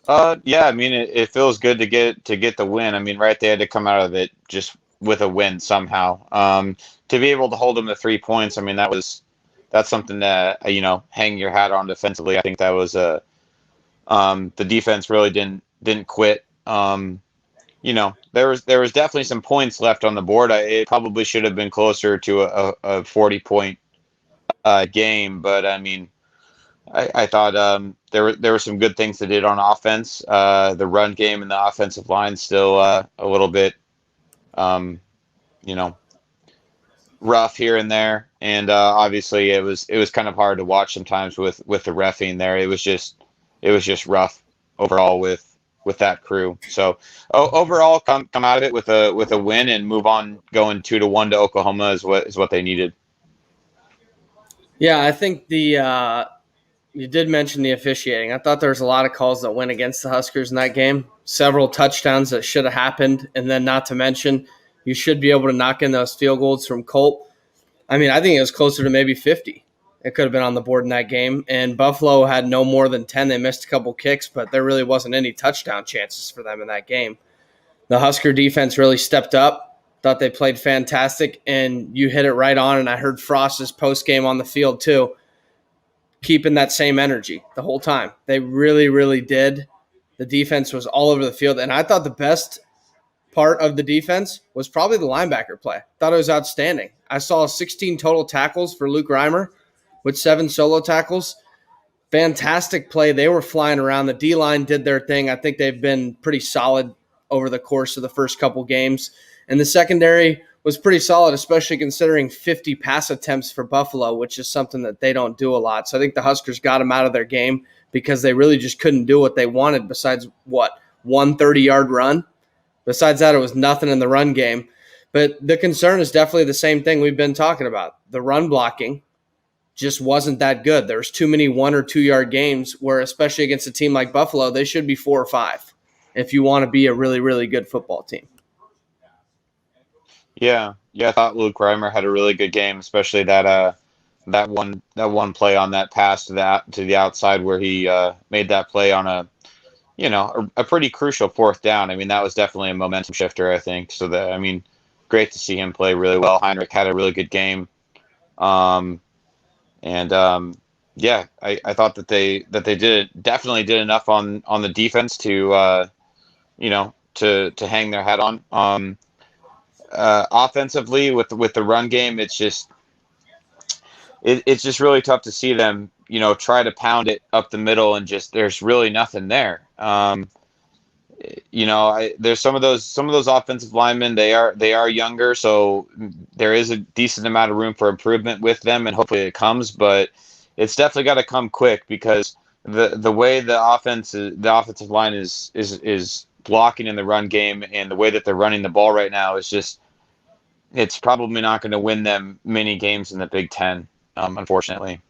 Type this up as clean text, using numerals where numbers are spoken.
Yeah, I mean, it feels good to get the win. I mean, right, they had to come out of it just with a win somehow. To be able to hold them to 3 points, I mean, that's something that hang your hat on defensively. I think that was the defense really didn't quit. There was definitely some points left on the board. It probably should have been closer to a 40 point game, but I mean, I thought there were some good things they did on offense. The run game and the offensive line still a little bit, um, you know, rough here and there, and obviously it was kind of hard to watch sometimes with the reffing there. It was just rough overall with that crew. So overall, come out of it with a win and move on, going 2-1 to Oklahoma is what they needed. Yeah, I think you did mention the officiating. I thought there was a lot of calls that went against the Huskers in that game. Several touchdowns that should have happened, and then not to mention, you should be able to knock in those field goals from Colt. I mean, I think it was closer to maybe 50. It could have been on the board in that game. And Buffalo had no more than 10. They missed a couple kicks, but there really wasn't any touchdown chances for them in that game. The Husker defense really stepped up. Thought they played fantastic, and you hit it right on. And I heard Frost's post game on the field too, keeping that same energy the whole time. They really, really did. The defense was all over the field, and I thought the best part of the defense was probably the linebacker play. Thought it was outstanding. I saw 16 total tackles for Luke Reimer with 7 solo tackles. Fantastic play. They were flying around. The D-line did their thing. I think they've been pretty solid over the course of the first couple games. And the secondary was pretty solid, especially considering 50 pass attempts for Buffalo, which is something that they don't do a lot. So I think the Huskers got them out of their game because they really just couldn't do what they wanted besides, one 30-yard run? Besides that, it was nothing in the run game. But the concern is definitely the same thing we've been talking about. The run blocking just wasn't that good. There was too many 1 or 2 yard games where, especially against a team like Buffalo, they should be 4 or 5 if you want to be a really, really good football team. Yeah, I thought Luke Reimer had a really good game, especially that one play on that pass to the outside where he made that play on a pretty crucial fourth down. I mean, that was definitely a momentum shifter, I think. So that, I mean, great to see him play really well. Heinrich had a really good game. And yeah, I thought that they definitely did enough on the defense to hang their hat on. Offensively with the run game, it's just really tough to see them, try to pound it up the middle and just there's really nothing there. There's some of those offensive linemen. They are younger, so there is a decent amount of room for improvement with them, and hopefully it comes. But it's definitely got to come quick because the way the offensive line is blocking in the run game and the way that they're running the ball right now is it's probably not going to win them many games in the Big Ten, unfortunately.